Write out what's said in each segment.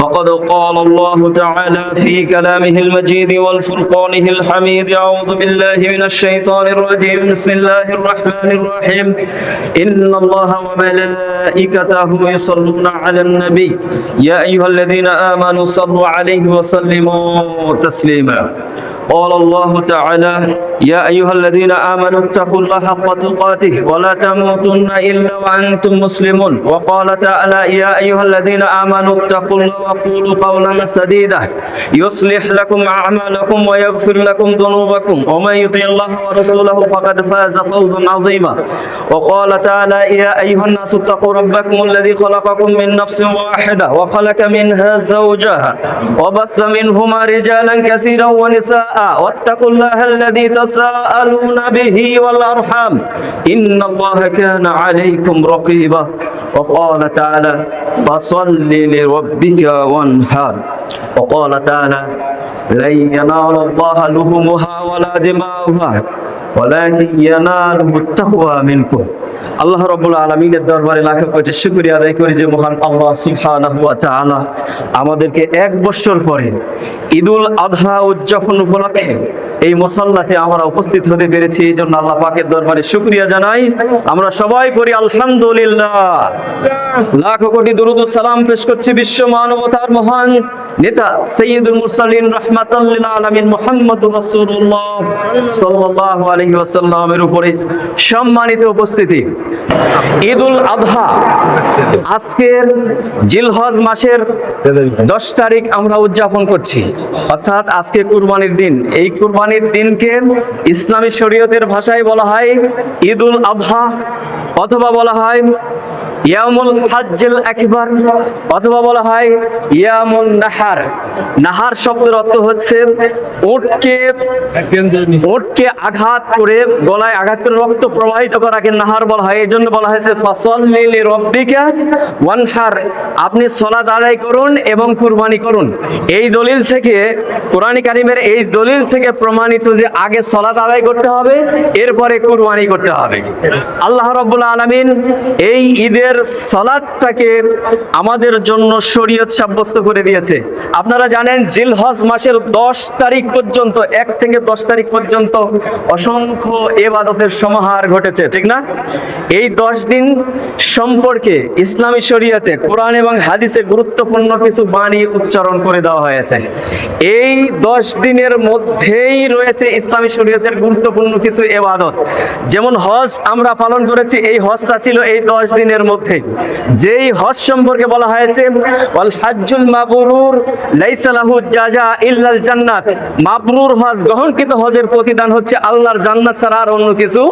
فقد قال الله تعالى في كلامه المجيد والفرقانه الحميد. أعوذ بالله من الشيطان الرجيم. بسم الله الرحمن الرحيم. إن الله وملائكته يصلون على النبي يا أيها الذين آمنوا صلوا عليه وسلموا تسليما. قال الله تعالى يا أيها الذين آمنوا اتقوا الله حق تقاته ولا تموتن إلا وأنتم مسلمون. وقال تعالى يا أيها الذين آمنوا اتقوا الله وقولوا قولا سديدا يصلح لكم أعمالكم ويغفر لكم ذنوبكم ومن يطع الله ورسوله فقد فاز فوزا عظيما. وقال تعالى يا أيها الناس اتقوا ربكم الذي خلقكم من نفس واحدة وخلق منها زوجها وبث منهما رجالا كثيرا ونساء واتقوا الله الذي تساءلون به والأرحام إن الله كان عليكم رقيبا. وقال تعالى فصل لربك وانحر. وقال تعالى لن ينال الله لحومها ولا دماؤها ولكن يناله التقوى منكم. আল্লাহ রাব্বুল আলামিনের দরবারে লাখ কোটি শুকরিয়া আদায় করি যে মহান আল্লাহ সুবহানাহু ওয়া তাআলা আমাদেরকে এক বছর পরে ঈদুল আযহা উদযাপন উপলক্ষে এই মুসাল্লাতে আমরা উপস্থিত হতে পেরেছি। এই জন্য আল্লাহ পাকের দরবারে শুকরিয়া জানাই। আমরা সবাই পড়ি আলহামদুলিল্লাহ। লাখ কোটি দরুদ ও সালাম পেশ করছি বিশ্ব মানবতার মহান নেতা সাইয়্যিদুল মুরসালিন রাহমাতাল লিল আলামিন মুহাম্মদুর রাসূলুল্লাহ সাল্লাল্লাহু আলাইহি ওয়াসাল্লামের উপরে। সম্মানিত উপস্থিতি, ঈদুল আযহা আজকের জিলহজ মাসের 10 তারিখ আমরা উদযাপন করছি, অর্থাৎ আজকে কুরবানির দিন। এই কুরবানির দিনকে ইসলামী শরীয়তের ভাষায় বলা হয় ঈদুল আযহা, অথবা বলা হয় ইয়ামুল হজ্জুল আকবার, অথবা বলা হয় ইয়ামুন নাহার। নাহার শব্দের অর্থ হচ্ছে উটকে আঘাত করে, গলায় আঘাত করে রক্ত প্রবাহিত করাকে নাহার বলা হয়। এই জন্য বলা হয়েছে ফাসাল্লি লিরাব্বিকা ওয়ানহার, আপনি সালাত আদায় করুন এবং কুরবানি করুন। এই দলিল থেকে, কোরআন কারীমের এই দলিল থেকে প্রমাণিত যে আগে সালাত আদায় করতে হবে, এরপরে কুরবানি করতে হবে। আল্লাহ রাব্বুল আলামিন এই ঈদের সালাতটাকে আমাদের জন্য শরীয়ত সাব্যস্ত করে দিয়েছে। আপনারা জানেন জিলহজ মাসের 10 তারিখ পর্যন্ত, 1 থেকে 10 তারিখ পর্যন্ত অসংখ্য ইবাদতের সমাহার ঘটেছে, ঠিক না? এই 10 দিন সম্পর্কে ইসলামী শরীয়তে, কোরআন এবং হাদিসে গুরুত্বপূর্ণ কিছু বাণী উচ্চারণ করে দেওয়া হয়েছে। এই 10 দিনের মধ্যেই রয়েছে ইসলামী শরীয়তের গুরুত্বপূর্ণ কিছু ইবাদত। যেমন হজ আমরা পালন করেছি, এই হজটা ছিল এই 10 দিনের মধ্যে। যেই হজ সম্পর্কে বলা হয়েছে ওয়াল হজ্জুল মাবরুর লাইসা লাহু জাযা ইল্লাল জান্নাত, মাবরুর হজ, গ্রহণকৃত হজের প্রতিদান হচ্ছে আল্লাহর জান্নাত ছাড়া আর অন্য কিছু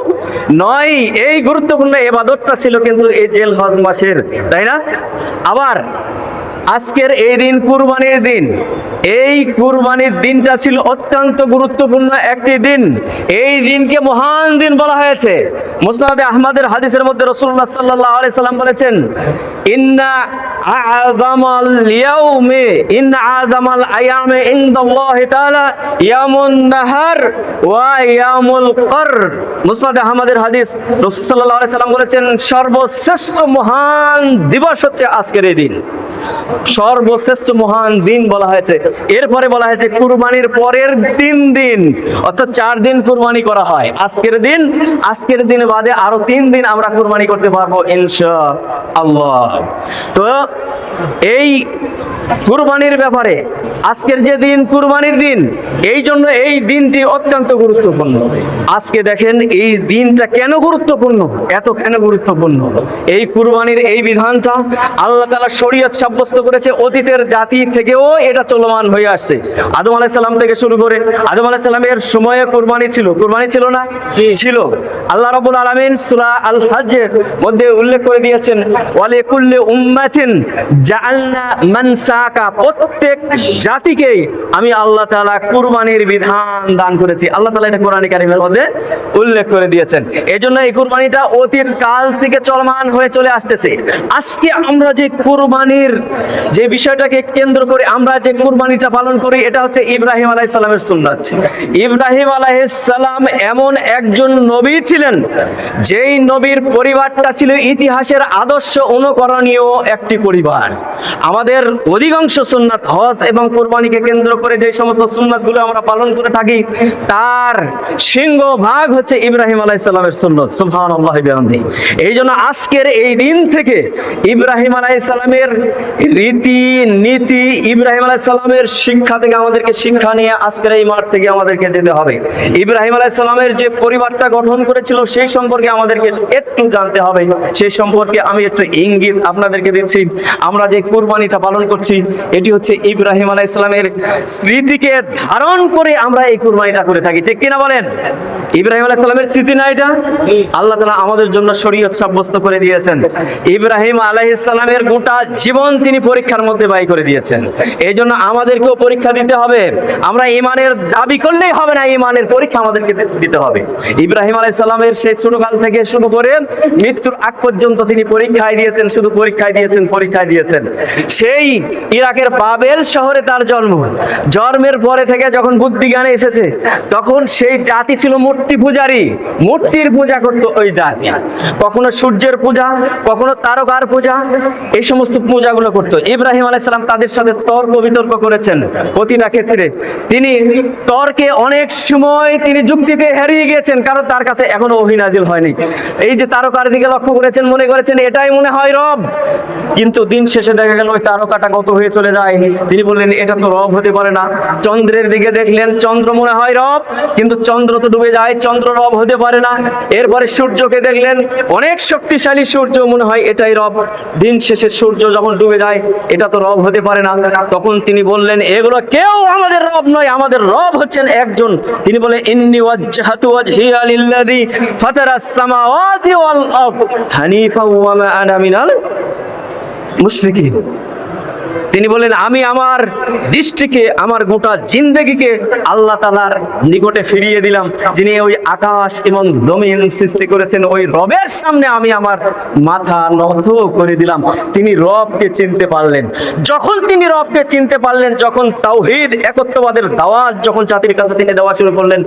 নয়। এই গুরুত্বপূর্ণ ইবাদতটা ছিল কিন্তু এই জিলহজ মাসের, তাই না? আবার আজকের এই দিন কুরবানির দিন। এই কুরবানির দিনটা ছিল অত্যন্ত গুরুত্বপূর্ণ একটি দিন। এই দিনকে মহান দিন বলা হয়েছে। মুসনাদে আহমদের হাদিসের মধ্যে রাসূলুল্লাহ সাল্লাল্লাহু আলাইহি সাল্লাম বলেছেন ইন্না আযামাল আয়ামে ইনদাল্লাহি তাআলা ইয়ামুন নাহার ওয়া ইয়ামুল কর। মুসনাদে আহমদের হাদিস, রাসূল সাল্লাল্লাহু আলাইহি সাল্লাম বলেছেন সর্বশ্রেষ্ঠ মহান দিবস হচ্ছে আজকের এই দিন। সর্বশ্রেষ্ঠ মহান দিন বলা হয়েছে। এরপরে বলা হয়েছে কুরবানির পরের 3 দিন, অর্থাৎ 4 দিন কুরবানি করা হয়। আজকের দিন বাদে আরো 3 দিন আমরা কুরবানি করতে পারবো ইনশাআল্লাহ। তো এই কুরবানির ব্যাপারে আজকের যে দিন কুরবানির দিন, এই জন্য এই দিনটি অত্যন্ত গুরুত্বপূর্ণ। আজকে দেখেন এই দিনটা কেন গুরুত্বপূর্ণ, এত কেন গুরুত্বপূর্ণ। এই কুরবানির এই বিধানটা আল্লাহ তাআলা শরীয়ত সাব্যস্ত করেছে। অতীতের জাতি থেকেও এটা চলমান হয়ে আসছে। আদম আলাইহিস সালাম থেকে শুরু করে, আদম আলাইহিস সালামের সময়ে কুরবানি ছিল না? ছিল। আল্লাহ রাব্বুল আলামিন সূরা আল হজ্জের মধ্যে উল্লেখ করে দিয়েছেন ওয়ালিকুল্লি উম্মাতিন জাআলনা মানসাকা, প্রত্যেক জাতিকে আমি আল্লাহ তাআলা কুরবানির বিধান দান করেছি। আল্লাহ তাআলা এটা কোরআন কারীমের মধ্যে উল্লেখ করে দিয়েছেন। এজন্য এই কুরবানিটা অতীত কাল থেকে চলমান হয়ে চলে আসতেছে। আজকে আমরা যে কুরবানির যে বিষয়টাকে কেন্দ্র করে আমরা যে কুরবানিটা পালন করি, এটা হচ্ছে ইব্রাহিম আলাইহিস সালামের সুন্নাত। ইব্রাহিম আলাইহিস সালাম এমন একজন নবী ছিলেন ছিলেন, যেই নবীর পরিবারটা ছিল ইতিহাসের আদর্শ অনুকরণীয় একটি পরিবার। আমাদের অধিকাংশ সুন্নাত, হজ এবং কুরবানিকে কেন্দ্র করে যে সমস্ত সুন্নাতগুলো আমরা পালন করে থাকি, তার সিংহভাগ হচ্ছে ইব্রাহিম আলাইহিস সালামের সুন্নাত। সুবহানাল্লাহি বিহামদিহি। এই জন্য আজকের এই দিন থেকে ইব্রাহিম আলাইহিস সালামের রীতি নীতি, ইব্রাহিম আলাইহিস সালামের শিক্ষা থেকে আমাদেরকে শিক্ষা নিয়ে আজকের এই মাঠ থেকে আমাদেরকে যেতে হবে। ইব্রাহিম আলাইহিস সালামের যে পরিবারটা গঠন করেছিল সেই সম্পর্কে আমাদেরকে একটু জানতে হবে। সেই সম্পর্কে আমি একটু ইঙ্গিত আপনাদেরকে দিচ্ছি। আমরা যে কুরবানিটা পালন করছি, এটি হচ্ছে ইব্রাহিম আলাইহিস সালামের স্মৃতিকে ধারণ করে আমরা এই কুরবানিটা করে থাকি, ঠিক কিনা বলেন? ইব্রাহিম আলাইহিস সালামের স্মৃতি না এটা? আল্লাহ তাআলা আমাদের জন্য শরীয়ত সাব্যস্ত করে দিয়েছেন। ইব্রাহিম আলাইহিস সালামের গোটা জীবন তিনি পরীক্ষার মধ্যে ব্যয় করে দিয়েছেন। এই জন্য আমাদেরকেও পরীক্ষা দিতে হবে। আমরা ঈমানের দাবি করলেই হবে না, ঈমানের পরীক্ষা আমাদেরকে দিতে হবে। ইব্রাহিম আলাইহিস সালামের সেই ছোটকাল থেকে শুরু করে মৃত্যুর আগ পর্যন্ত তিনি পরীক্ষায় দিয়েছেন, শুধু পরীক্ষায় দিয়েছেন। সেই ইরাকের বাবেল শহরে তার জন্ম। জন্মের পরে থেকে যখন বুদ্ধি জ্ঞানে এসেছে, তখন সেই জাতি ছিল মূর্তি পূজারী, মূর্তির পূজা করত ওই জাতি। কখনো সূর্যের পূজা, কখনো তারকার পূজা, এই সমস্ত পূজাগুলো করত। ইব্রাহিম আলাইহিস সালাম তাদের সাথে তর্ক বিতর্ক করেছেন প্রতিটা ক্ষেত্রে। তিনি তর্কে অনেক সময় তিনি যুক্তিতে হারিয়ে গিয়েছেন, কারণ তার কাছে এখনো ওহী নাজিল হয়নি। এই যে তারকার দিকে লক্ষ্য করেছেন, মনে করেছেন এটাই মনে হয় রব, কিন্তু দিন শেষে দেখা গেল ওই তারকাটা গত হয়ে চলে যায়। তিনি বললেন এটা তো রব হতে পারে না। চন্দ্রের দিকে দেখলেন, চন্দ্র মনে হয় রব, কিন্তু চন্দ্র তো ডুবে যায়, চন্দ্র রব হতে পারে না। এরপরে সূর্যকে দেখলেন, অনেক শক্তিশালী সূর্য, মনে হয় এটাই রব। দিন শেষে সূর্য যখন ডুবে যায়, এটা তো রব হতে পারে না। তখন তিনি বললেন এগুলো কেউ আমাদের রব নয়, আমাদের রব হচ্ছেন একজন। তিনি বলেন ইন্নী ওয়াজ্জাহাতু ওয়াজহিয়া লিল্লাযী ফাতারাস সামাওয়াতি ওয়াল আরদ হানিফাও ওয়া মা আনা মিনাল মুশরিকিন। তিনি বলেন আমি আমার দৃষ্টিকে, আমার গোটা জিন্দেগিকে আল্লাহ তাআলার নিকটে ফিরিয়ে দিলাম, যিনি ওই আকাশ এবং জমিন সৃষ্টি করেছেন। ওই রবের সামনে আমি আমার মাথা নত করে দিলাম। তিনি রবকে চিনতে পারলেন। যখন তিনি রবকে চিনতে পারলেন, যখন তাওহীদ একত্ববাদের দাওয়াত যখন জাতির কাছে তিনি দেওয়া শুরু করলেন,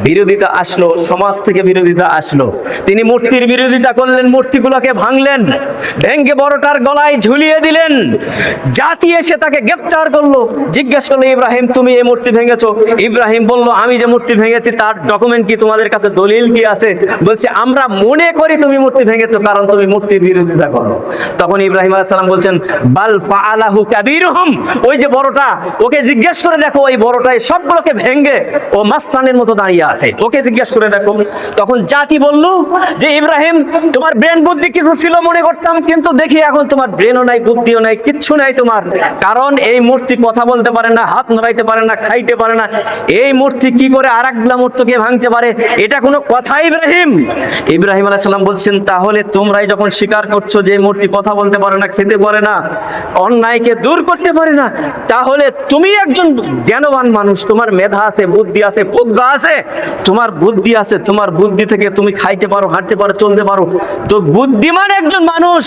বিরোধিতা আসলো, সমাজ থেকে বিরোধিতা আসলো। তিনি মূর্তির বিরোধিতা করলেন, মূর্তিগুলোকে ভাঙলেন, ভেঙ্গে বড়টার গলায় ঝুলিয়ে দিলেন। জাতি এসে তাকে গ্রেফতার করলো, জিজ্ঞেস করলো ইব্রাহিম তুমি এই মূর্তি ভেঙেছো? ইব্রাহিম বলল আমি যে মূর্তি ভেঙেছি তার ডকুমেন্ট কি, তোমাদের কাছে দলিল কি আছে? বলছে আমরা মনে করি তুমি মূর্তি ভেঙেছো, কারণ তুমি মূর্তির বিরোধিতা করো। তখন ইব্রাহিম আলাইহিস সালাম বলছেন বাল ফাআলাহু কাবীরুহুম, ওই যে বড়টা, ওকে জিজ্ঞেস করে দেখো, ওই বড়টাই সবগুলোকে ভেঙে ও মাস্তানের মতো দাঁড়িয়ে আছে, ওকে জিজ্ঞেস করে দেখো। তখন জাতি বলল যে ইব্রাহিম তোমার ব্রেন বুদ্ধি কিছু ছিল মনে করতাম, কিন্তু দেখি এখন তোমার ব্রেনও নাই, বুদ্ধিও নাই, কিচ্ছু নাই তোমার। কারণ এই মূর্তি কথা বলতে পারে না, হাত নড়াইতে পারে না, খাইতে পারে না। এই মূর্তি কি করে আরেকটা মূর্তিকে ভাঙতে পারে? এটা কোনো কথা ইব্রাহিম? ইব্রাহিম আলাইহিস সালাম বলছেন তাহলে তোমরাই যখন স্বীকার করছো যে মূর্তি কথা বলতে পারে না, খেতে পারে না, অন্যায়কে দূর করতে পারে না, তাহলে তুমি একজন জ্ঞানবান মানুষ, তোমার মেধা আছে, বুদ্ধি আছে, প্রজ্ঞা আছে, তোমার বুদ্ধি আছে, তোমার বুদ্ধি থেকে তুমি খাইতে পারো, হাঁটতে পারো, চলতে পারো। তো বুদ্ধিমান একজন মানুষ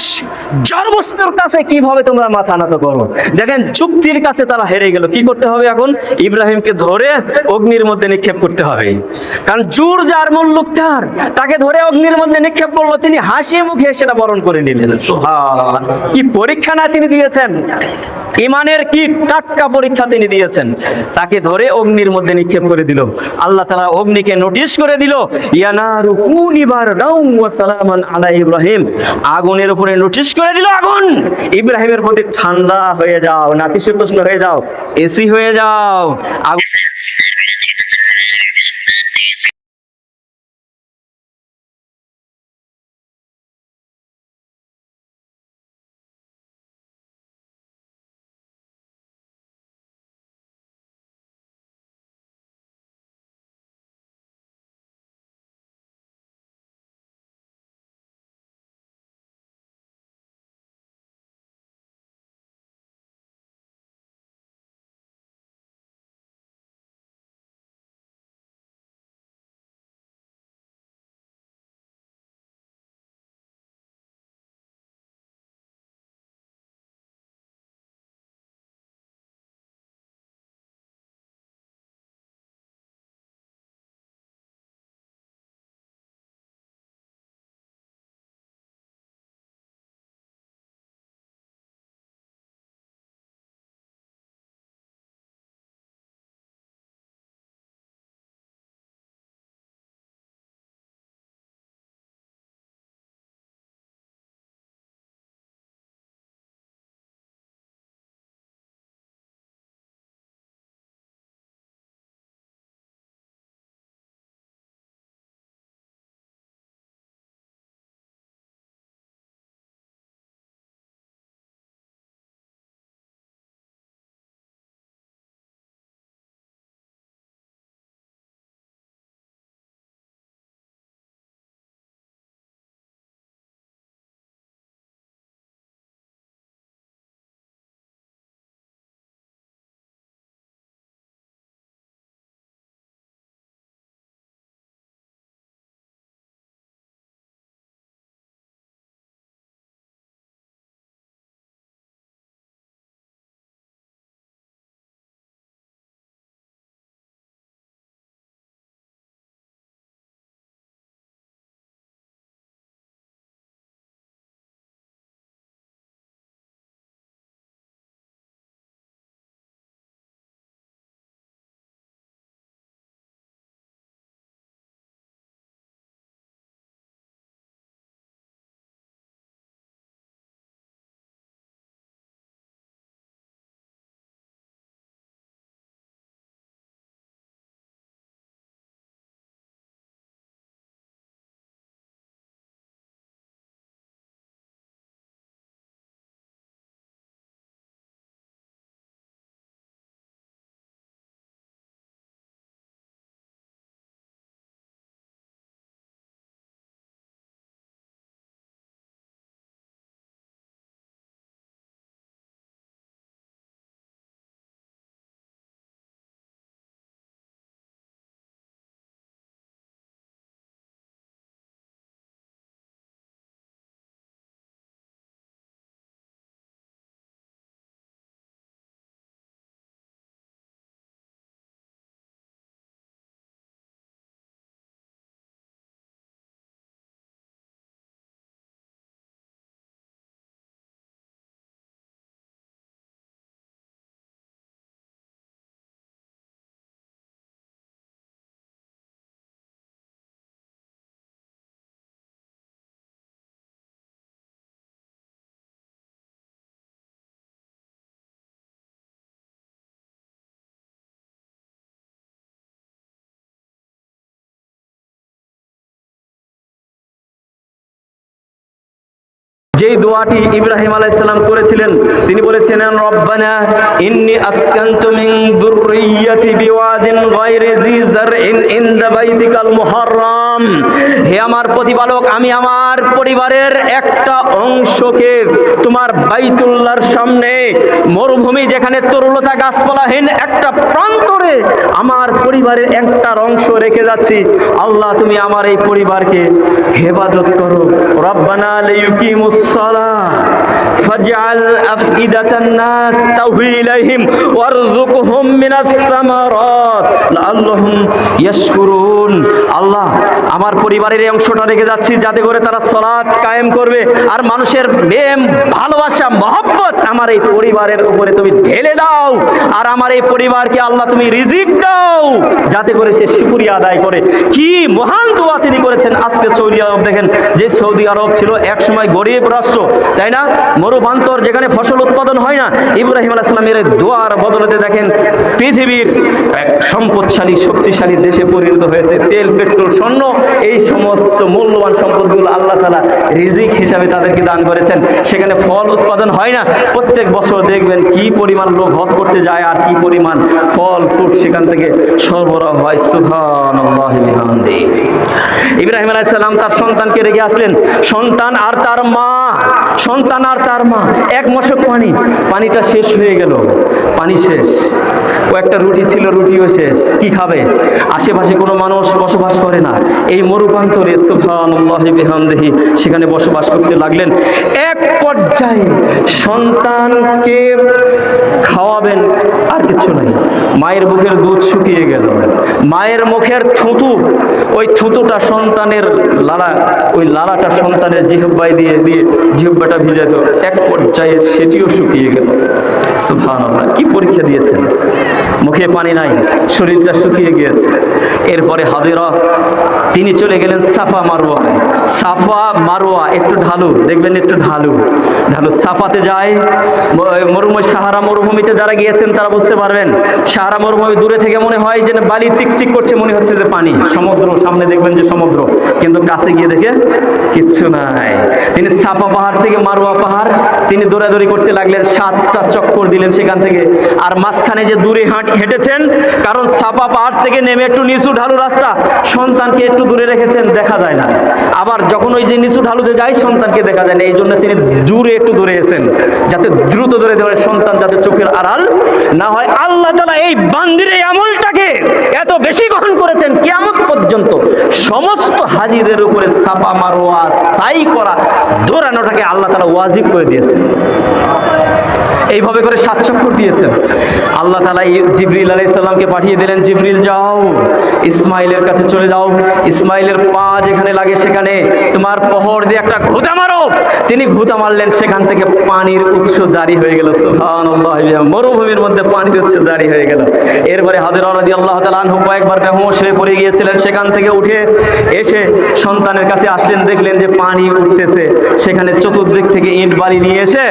জড়বস্তুর কাছে কিভাবে তোমরা মাথা নত করো? দেখেন যুক্তির কাছে তারা হেরে গেল। কি করতে হবে এখন? ইব্রাহিমকে ধরে অগ্নির মধ্যে নিক্ষেপ করতে হবে, কারণ জোর যার মুল্লুক তার, তাকে ধরে অগ্নির মধ্যে নিক্ষেপ করলো। তিনি হাসি মুখে সেটা বরণ করে নিলেন। সুবহানাল্লাহ, কি পরীক্ষা না তিনি দিয়েছেন! ইমানের কি টাটকা পরীক্ষা তিনি দিয়েছেন। তাকে ধরে অগ্নির মধ্যে নিক্ষেপ করে দিল। আল্লাহ তাআলা অগ্নিকে নোটিশ করে দিল ইয়া নারু কুনি বারদাও ওয়া সালামান আলা ইব্রাহিম, আগুনের উপরে নোটিশ করে দিল আগুন ইব্রাহিমের প্রতি ঠান্ডা হয়ে যাও, নাতিশীতোষ্ণ হয়ে যাও, এসি হয়ে যাও। যেই দোয়াটি ইব্রাহিম আলাইহিস সালাম করেছিলেন, তিনি বলেছিলেন রব্বানা ইন্নী আসকানতু মিন যুররিয়্যাতি বিওয়াদিন গায়রি যী যারইন ইনদা বাইতিকাল মুহাররাম, হে আমার প্রতিপালক, আমি আমার পরিবারের একটা অংশকে তোমার বাইতুল্লাহর সামনে মরুভূমি যেখানে তরুলতা গাছপালাহীন একটা প্রান্তরে আমার পরিবারের একটা অংশ রেখে যাচ্ছি। আল্লাহ তুমি আমার এই পরিবারকে হেফাজত করো। রব্বানা লিয়ুকিমুস সালাহ ফাজআল আফইদাতান নাস তাহওয়ি ইলাইহিম ওয়ারযুকহুম মিনাস সামারাত লাআল্লাহুম ইয়াশকুরুন। আল্লাহ আমার পরিবারের এই অংশটা রেখে যাচ্ছি যাতে করে তারা সালাত কায়েম করবে, আর মানুষের প্রেম ভালোবাসা মহব্বত আমার এই পরিবারের উপরে তুমি ঢেলে দাও, আর আমার এই পরিবারকে আল্লাহ তুমি রিজিক দাও যাতে করে সে শুকরিয়া আদায় করে। কি মহান দোয়া তিনি করেছেন। আজকে সৌদি আরব দেখেন, যে সৌদি আরব ছিল এক সময় গরিব রাষ্ট্র, তাই না, মরুবান্তর, যেখানে ফসল উৎপাদন হয় না, ইব্রাহিম আলাইহিস সালামের দোয়ার বদলতে দেখেন পৃথিবীর এক সম্পদশালী শক্তিশালী দেশে পরিণত হয়েছে। তেল, পেট্রোল, স্বর্ণ, এই সমস্ত মূল্যবান সম্পদগুলো আল্লাহ তাআলা রিজিক হিসাবে তাদেরকে দান করেছেন। সেখানে ফল উৎপাদন হয় না, প্রত্যেক বছর দেখবেন কি পরিমাণ লোক হজ করতে যায় আর কি পরিমাণ ফল ফ্রুট সেখান থেকে সরবরাহ হয়। সুবহানাল্লাহি বিহামদিহি। ইব্রাহিম আলাইহিস সালাম তার সন্তানকে রেখে আসলেন, সন্তান আর তার মা, এক মশক পানিটা শেষ হয়ে গেল, পানি শেষ, কয়েকটা রুটি ছিল, রুটিও শেষ, কি খাবে? আশেপাশে কোনো মানুষ বসবাস করে না, এই মরুপ্রান্তরে সুবহানাল্লাহি বিহামদিহি সেখানে বসবাস করতে লাগলেন। এক পর্যায়ে সন্তানকে খাওয়াবেন, আর কিছু নাই, মায়ের বুকের দুধ শুকিয়ে গেল, মায়ের মুখের থুতু, ওই থুতুটা সন্তানের লালা, ওই লালাটা সন্তানের জিহ্বায় দিয়ে জিহ্বাটা ভিজাত, এক পর্যায়ে সেটিও শুকিয়ে গেল। সুবহানাল্লাহ, কি পরীক্ষা দিয়েছেন, মুখে পানি নাই, শরীরটা শুকিয়ে গিয়েছে। এরপরে হাজেরা তিনি চলে গেলেন সাফা মারওয়া, একটু ঢালু, দেখবেন একটু ঢালু সাফাতে যায়। সাহারা মরুভূমিতে যারা গিয়েছেন তারা বুঝতে পারবেন, সাহারা মরুভূমি দূরে থেকে মনে হয় যে বালি চিকচিক করছে, মনে হচ্ছে যে পানি, সমুদ্র সামনে দেখবেন যে সমুদ্র, কিন্তু কাছে গিয়ে দেখে কিচ্ছু নাই। তিনি সাফা পাহাড় থেকে মারওয়া পাহাড় তিনি দৌড়াদৌড়ি করতে লাগলেন, 7টা চক্কর দিলেন সেখান থেকে। আর মাঝখানে যে দূরে হেঁটেছেন, কারণ সাফা পাহাড় থেকে নেমে একটু নিচু ঢালু রাস্তা, সন্তানকে একটু দূরে রেখেছেন, দেখা যায় না। আবার যখন ওই যে নিচু ঢালুতে যায় সন্তানকে দেখা যায় না, এই জন্য তিনি একটু দূরে এসেছেন, যাতে দ্রুত দূরে ধরে সন্তান যাতে চোখের আড়াল না হয়। আল্লাহ তাআলা এই বান্দির এই আমলটাকে এত বেশি গ্রহণ করেছেন, কিয়ামত পর্যন্ত সমস্ত হাজীদের উপরে সাফা মারওয়া সাই করা, দৌড়ানোটাকে আল্লাহ তাআলা ওয়াজিব করে দিয়েছেন। এইভাবে করে 7 চক্কর দিয়েছেন। আল্লাহ তাআলা জিবরিল আলাইহিস সালামকে পাঠিয়ে দিলেন, জিবরিল যাও ইসমাইলের কাছে চলে যাও, ইসমাইলের পা যেখানে লাগে সেখানে তোমার প্রহর দিয়ে একটা ঘুঁতা মারো। তিনি ঘুঁতা মারলেন, সেখান থেকে পানির উৎস জারি হয়ে গেল। সুবহানাল্লাহ, মরুভূমির মধ্যে পানির উৎস জারি হয়ে গেল। এরপরে হাজেরা রাদিয়াল্লাহু তাআলা আনহু কয়েকবার বেহুঁশ হয়ে পড়ে গিয়েছিলেন, সেখান থেকে উঠে এসে সন্তানের কাছে আসলেন, দেখলেন যে পানি উঠতেছে, সেখানে চতুর্দিক থেকে ইট বালি নিয়ে এসে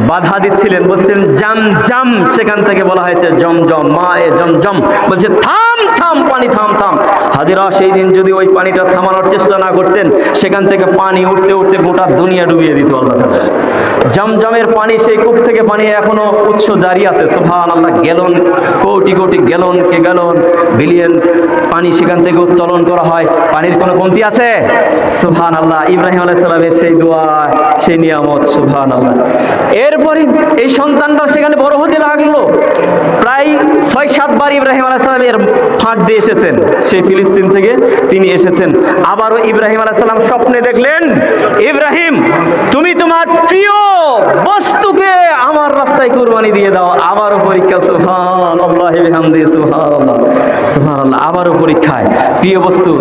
বাধা দিচ্ছিলেন, বলছেন জাম জাম, সেখান থেকে বলা হয়েছে জমজম, মায়ে জমজম, বলছে থাম থাম পানি থাম থাম। হাজেরা সেই দিন যদি ওই পানিটা থামানোর চেষ্টা না করতেন, সেখান থেকে পানি উঠতে উঠতে গোটা দুনিয়া ডুবিয়ে দিত আল্লাহ তাআলা। জমজমের পানি, সেই কূপ থেকে পানি এখনো উৎস জারি আছে। সুবহানাল্লাহ, গ্যালন, কোটি কোটি গ্যালন কে গ্যালন, বিলিয়ন পানি সেখান থেকে উত্তোলন করা হয়, পানির কোনো কমতি আছে? সুবহানাল্লাহ, ইব্রাহিম আলাইহিস সালামের সেই দোয়া, সেই নিয়ামত। সুবহানাল্লাহ। এরপরে এই সন্তানটা সেখানে বড় হতে লাগলো, প্রায় 6-7 বার ইব্রাহিম আলাইহিস সালাম এর ফাঁক দিয়ে এসেছেন, সেই ফিলিস্তিন থেকে তিনি এসেছেন। আবারও ইব্রাহিম আলাইহিস সালাম স্বপ্নে দেখলেন, ইব্রাহিম তুমি তোমার প্রিয় বস্তুকে আমার রাস্তায় কুরবানি দিয়ে দাও। আবারও পরীক্ষা। সুবহানাল্লাহ বিহামদিহি, সুবহানাল্লাহ সুবহানাল্লাহ, আবারও পরীক্ষায় প্রিয় বস্তু।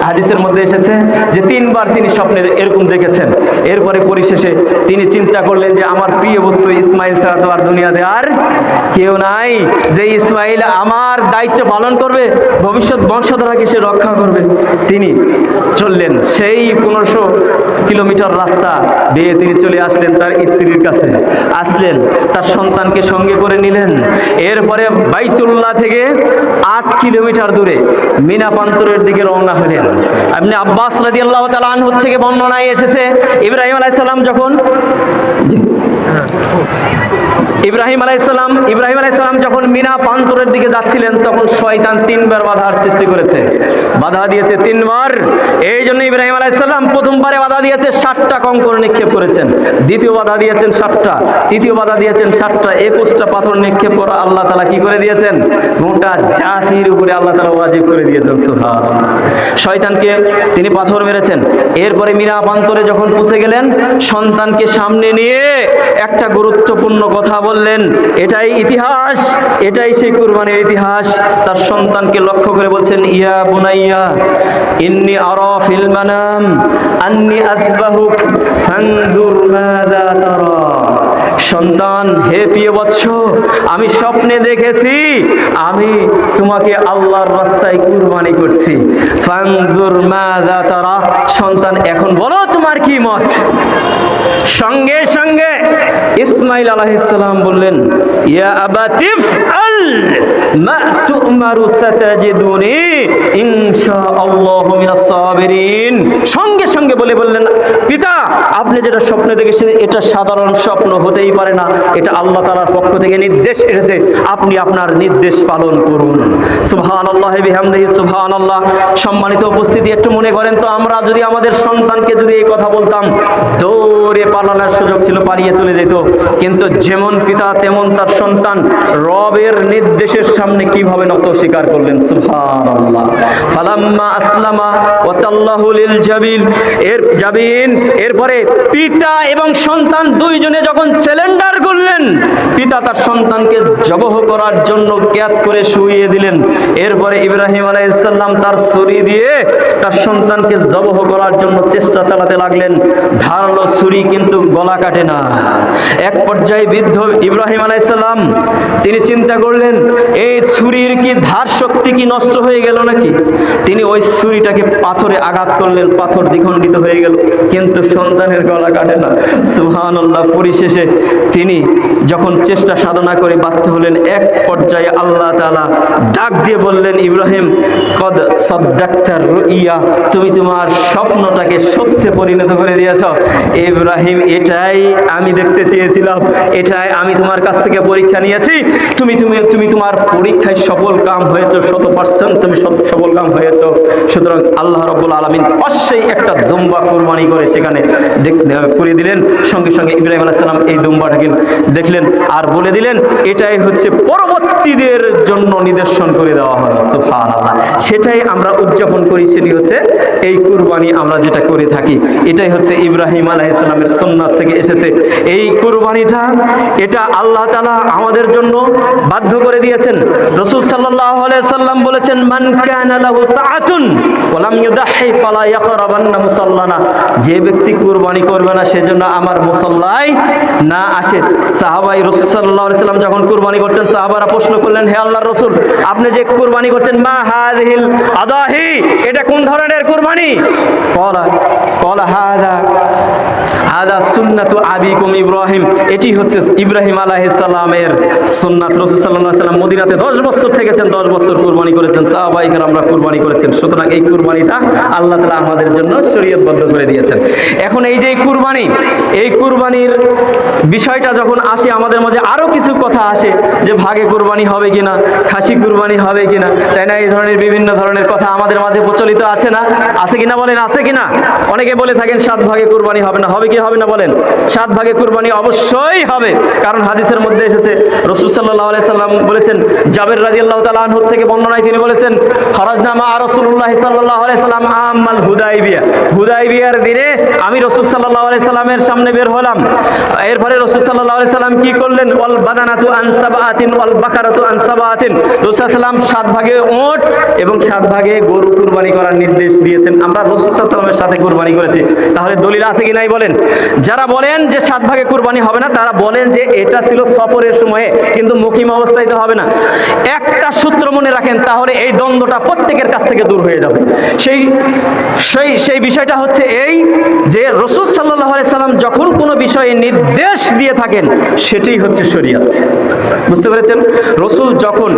হাদিসের মধ্যে এসেছে যে 3 বার তিনি স্বপ্নে এরকম দেখেছেন। এরপরে পরিশেষে তিনি চিন্তা করলেন যে আমার প্রিয় বস্তু ইসমাইল ছাড়া তো আর দুনিয়াতে আর কেউ নাই, যে ইসমাইল আমার দায়িত্ব পালন করবে, ভবিষ্যৎ বংশধরকে সে রক্ষা করবে। তিনি চললেন সেই 1500 কিলোমিটার রাস্তা বেয়ে তিনি চলে আসলেন তার স্ত্রীর কাছে, আসলেন তার সন্তানকে সঙ্গে করে নিলেন। এরপরে বাইতুল্লাহ থেকে 8 কিলোমিটার দূরে মিনা প্রান্তরের দিকে রওনা হলেন। ইবনে আব্বাস রাদিয়াল্লাহু তাআলা আনহু থেকে বর্ণনায় এসেছে, ইব্রাহিম আলাইহিস সালাম যখন মিনা প্রান্তরের দিকে যাচ্ছিলেন, তখন শয়তান 3 বার বাধার সৃষ্টি করেছে, বাধা দিয়েছে 3 বার। এই জন্য ইব্রাহিম আলাইহিস সালাম প্রথমবারে বাধা দিয়েছে 60টা কঙ্কর নিক্ষেপ করেছেন, দ্বিতীয় বাধা দিয়েছেন 60টা, তৃতীয় বাধা দিয়েছেন 60টা, 21টা পাথর নিক্ষেপ করা আল্লাহ তাআলা কি করে দিয়েছেন? গোটা জাতির উপরে আল্লাহ তাআলা ওয়াজিব করে দিয়েছেন। সুবহানাল্লাহ। শয়তানকে তিনি পাথর মেরেছেন। এরপরে মিনা প্রান্তরে যখন পৌঁছে গেলেন, সন্তানকে সামনে নিয়ে একটা গুরুত্বপূর্ণ কথা বললেন। এটাই ইতিহাস, এটাই সেই কুরবানির ইতিহাস। তার সন্তানকে লক্ষ্য করে বলছেন, ইয়া বুনাইয়া ইন্নী আরা ফিল মানাম আন্নী আযবাহুক ফানজুর মাযা তারা। সন্তান, হে প্রিয় বৎস, আমি স্বপ্নে দেখেছি আমি তোমাকে আল্লাহর রাস্তায় কুরবানি করছি। ফানজুর মাযা তারা, সন্তান এখন বলো তোমার কি মত। সঙ্গে সঙ্গে ইসমাঈল আলাইহিস সালাম বললেন, ইয়া আবাতিফ আল মা তু'মারু সাতাজিদুনি ইনশাআল্লাহু মিনাস সাবিরিন। সঙ্গে সঙ্গে বললেন, পিতা, আপনি যেটা স্বপ্নে দেখেছেন এটা সাধারণ স্বপ্ন হতেই পারে না, এটা আল্লাহ তাআলার পক্ষ থেকে নির্দেশ এসেছে, আপনি আপনার নির্দেশ পালন করুন। সুবহানাল্লাহি বিহামদিহি, সুবহানাল্লাহ। সম্মানিত উপস্থিতি, একটু মনে করেন তো, আমরা যদি আমাদের সন্তানকে যদি এই কথা বলতাম, দৌড়ে পালানোর সুযোগ ছিল, পালিয়ে চলে যেত। কিন্তু যেমন পিতা তেমন তার সন্তান রবের নির্দেশের সামনে কিভাবে নত স্বীকার করলেন। সুবহানাল্লাহ। ফালাম্মা আসলামা ওয়া তাল্লাহু লিল জাবিন, এরপরে পিতা এবং সন্তান দুইজনে যখন সিলিন্ডার করলেন, পিতা তার সন্তানকে জবহ করার জন্য ক্যাত করে শুইয়ে দিলেন। এরপরে ইব্রাহিম আলাইহিস সালাম তার ছুরি দিয়ে তার সন্তানকে জবহ করার জন্য চেষ্টা চালাতে লাগলেন। ধারালো ছুরি কিন্তু গলা কাটে না। এক পর্যায়ে বৃদ্ধ ইব্রাহিম আলাইহিস সালাম তিনি চিন্তা করলেন, এই ছুরির কি ধার শক্তি কি নষ্ট হয়ে গেল নাকি? তিনি ওই ছুরিটাকে পাথরে আঘাত করলেন, পাথর দ্বিখণ্ডিত হয়ে গেল, কিন্তু সন্তানের গলা কাটে না। সুবহানাল্লাহ। পরিশেষে তিনি যখন চেষ্টা সাধনা করে ব্যর্থ হলেন, এক পর্যায়ে আল্লাহ তাআলা ডাক দিয়ে বললেন, ইব্রাহিম কদ সাদ্দাকতা রুইয়া, তুমি তোমার স্বপ্নটাকে সত্যে পরিণত করে দিয়েছ। ইব্রাহিম, এটাই আমি দেখতে চেয়েছিলাম, এটাই আমি তোমার কাছ থেকে পরীক্ষা নিয়েছি। তুমি তোমার পরীক্ষায় সফল কাম হয়েছো, 100% তুমি সফল কাম হয়েছো। সুতরাং আল্লাহ রাব্বুল আলামিন অবশ্যই একটা দুম্বা কুরবানি করে সেখানে করে দিলেন। সঙ্গে সঙ্গে ইব্রাহিম আলাইহিস সালাম এই দুম্বাটাকে দেখলেন আর বলে দিলেন, এটাই হচ্ছে পরবর্তীদের জন্য নিদর্শন করে দেওয়া হলো। সুবহানাল্লাহ। সেটাই আমরা উদযাপন করি, সেটি হচ্ছে এই কুরবানি আমরা যেটা করে থাকি, এটাই হচ্ছে ইব্রাহিম আলাইহিস সালামের সুন্নাত থেকে এসেছে। এই কুরবানিটা এটা আল্লাহ তাআলা আমাদের জন্য বাধ্য করে দিয়েছেন। রাসূল সাল্লাল্লাহু আলাইহি সাল্লাম বলেছেন, মান কানা লাহু সাআতুন ওয়া লাম ইউদাহি ফালা ইয়াকরাবান্না মুসাল্লানা। যে ব্যক্তি কুরবানি করবে না সেজন্য আমার মুসল্লায় না আসে। সাহাবাই রাসূল সাল্লাল্লাহু আলাইহি সাল্লাম যখন কুরবানি করতেন, সাহাবারা প্রশ্ন করলেন, হে আল্লাহর রাসূল, আপনি যে কুরবানি করতেন, মা হাযিহিল আদাহি, এটা কোন ধরনের কুরবানি? ক্বালা হাযা সুন্নাতু আবিকুম ইব্রাহিম, এটি হচ্ছে ইব্রাহিম আলাইহিস সালামের সুন্নাত। রাসূল সাল্লাল্লাহু আলাইহি সাল্লাম মদিনাতে 10 বছর থেকেছেন, 10 বছর কুরবানি করেছেন, সাহাবায়ে কেরামরা কুরবানি করেছেন। সুতরাং এই কুরবানিটা আল্লাহ তাআলা আমাদের জন্য শরীয়তবদ্ধ করে দিয়েছেন। এখন এই যে কুরবানি, এই কুরবানির বিষয়টা যখন আসে আমাদের মাঝে আরো কিছু কথা আসে যে ভাগে কুরবানি হবে কিনা, খাসি কুরবানি হবে কিনা, তাই না? এই ধরনের বিভিন্ন ধরনের কথা আমাদের মাঝে প্রচলিত আছে না? আছে কিনা বলেন, আছে কিনা? অনেকে বলে থাকেন 7 ভাগে কুরবানি হবে না। হবে কি হবে না বলেন? 7 ভাগে কুরবানি অবশ্যই হবে, কারণ হাদিসের মধ্যে এসেছে, রাসূল সাল্লাল্লাহু আলাইহি সাল্লাম বলেছেন, জাবের রাদিয়াল্লাহু তাআলা আনহু থেকে বর্ণনায় তিনি বলেছেন, খারাজনা মা রাসূলুল্লাহ সাল্লাল্লাহু আলাইহি সাল্লাম আমাল হুদাইবিয়া, হুদাইবিয়ার দিনে আমি রাসূল সাল্লাল্লাহু আলাইহি সাল্লামের সামনে বের হলাম। এরপরে রাসূল সাল্লাল্লাহু আলাইহি সাল্লাম কি করলেন? ওয়াল বাদানাতু আন সাবাতিন ওয়াল বাকারাতু আন সাবাতিন। রাসূল সাল্লাম 7 ভাগে উট এবং 7 ভাগে গরু কুরবানি করার নির্দেশ দিয়েছেন। আমরা রাসূল সাল্লাল্লাহু আলাইহি সাল্লামের সাথে কুরবানি করেছি, তাহলে দলিল আছে কি নাই বলেন? যারা বলেন যে 7 ভাগে কুরবানি হবে না, তারা বলেন যে এটা ছিল সফরের সময়ে, কিন্তু মুকিম অবস্থায় তো হবে না। একটা সূত্র মনে রাখেন, তাহলে এই দ্বন্দ্বটা প্রত্যেকের কাছ থেকে দূর হয়ে যাবে। সেই বিষয়টা হচ্ছে এই যে রাসূল সাল্লাল্লাহু আলাইহি সাল্লাম যখন কোনো বিষয়ে নির্দেশ দিয়ে থাকেন, সেটাই হচ্ছে শরীয়ত। বুঝতে পেরেছেন? রাসূল যখন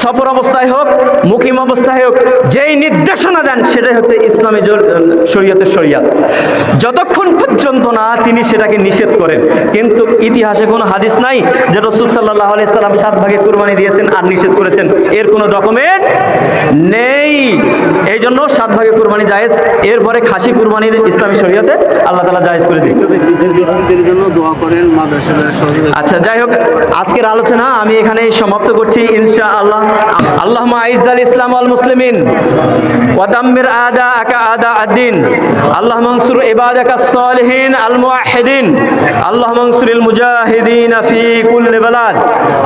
সফর অবস্থায় হোক, মুকিম অবস্থায় হোক, যেই নির্দেশনা দেন সেটাই হচ্ছে ইসলামী শরীয়তের শরীয়ত, যতক্ষণ পর্যন্ত না তিনি সেটাকে নিষেধ করেন। কিন্তু ইতিহাসে কোনো হাদিস নাই যে রাসূল সাল্লাল্লাহু আলাইহি সাল্লাম 7 ভাগে কুরবানি দিয়েছেন আর নিষেধ করেছেন, এর কোনো ডকুমেন্ট নেই। এই জন্য 7 ভাগে কুরবানি জায়েজ, এরপরে খাসি কুরবানি ইসলামী শরীয়তে আল্লাহ তাআলা জায়েজ করে দিয়েছেন। আচ্ছা, যাই হোক, আজকের আলোচনা আমি এখানেই সমাপ্ত করছি ইনশাআল্লাহ। আল্লাহুম্মা আইজ্জাল ইসলাম ওয়াল মুসলিমিন ওয়া দাম্মির আদাআকা আদাআদ-দ্বীন, আল্লাহুম্মা আনসুর ইবাদাকাস সালিহিন আল মুওয়াহহিদিন, আল্লাহুম্মা আনসুরিল মুজাহিদিনা ফি কুল্লি বালাদ,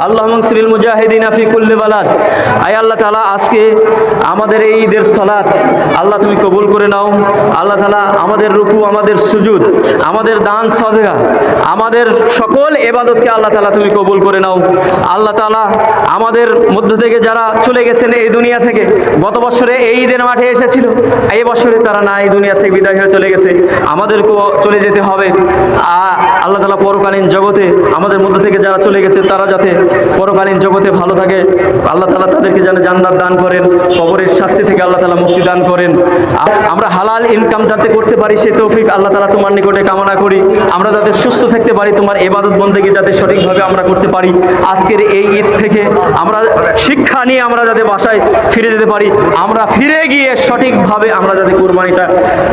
আল্লাহুম্মা আনসুরিল মুজাহিদিনা ফি কুল্লি বালাদ। আয় আল্লাহ তাআলা, আজকে আমাদের এই ঈদের সালাত আল্লাহ তুমি কবুল করে নাও। আল্লাহ তাআলা আমাদের রুকু, আমাদের সুজুদ, আমাদের দান সদকা, আমাদের সকল ইবাদতকে আল্লাহ তাআলা তুমি কবুল করে নাও। আল্লাহ তাআলা আমাদের মধ্য থেকে যারা চলে গেছেন এই দুনিয়া থেকে, গত বছরে এই ঈদের মাঠে এসেছিল, এই বছরে তারা না এই দুনিয়া থেকে বিদায় হয়ে চলে গেছে, আমাদেরকেও চলে যেতে হবে। আল্লাহ তাআলা পরকালীন জগতে আমাদের মধ্য থেকে যারা চলে গেছে তারা যাতে পরকালীন জগতে ভালো থাকে, আল্লাহ তাআলা তাদেরকে যেন জান্নাত দান করেন, কবরের শাস্তি থেকে আল্লাহ তাআলা মুক্তি দান করেন। আমরা হালাল ইনকাম যাতে করতে পারি সেই তৌফিক আল্লাহ তাআলা তোমার নিকটে কামনা করি। আমরা যাতে সুস্থ থাকতে পারি, তোমার ইবাদত বন্দেগী যাতে সঠিকভাবে আমরা করতে পারি। আজকের এই ঈদ থেকে আমরা শিক্ষা নিয়ে আমরা যাতে বাসায় ফিরে যেতে পারি, আমরা ফিরে গিয়ে সঠিকভাবে আমরা যাতে কুরবানিটা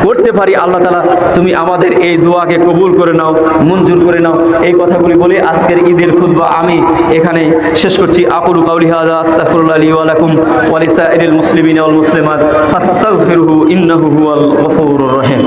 করতে পারি। আল্লাহ তাআলা তুমি আমাদের এই দোয়াকে কবুল করে নাও, মঞ্জুর করে নাও। এই কথাগুলি বলে আজকের ঈদের খুতবা আমি এখানে শেষ করছি। আকুলু কাউলি হাযা আস্তাগফিরুল্লাহ লি ওয়া লাকুম ওয়া লিসাইরিল মুসলিমিনা ওয়াল মুসলিমাত ফাস্তাগফিরুহু ইন্নাহু হুয়াল গফুরুর রহিম।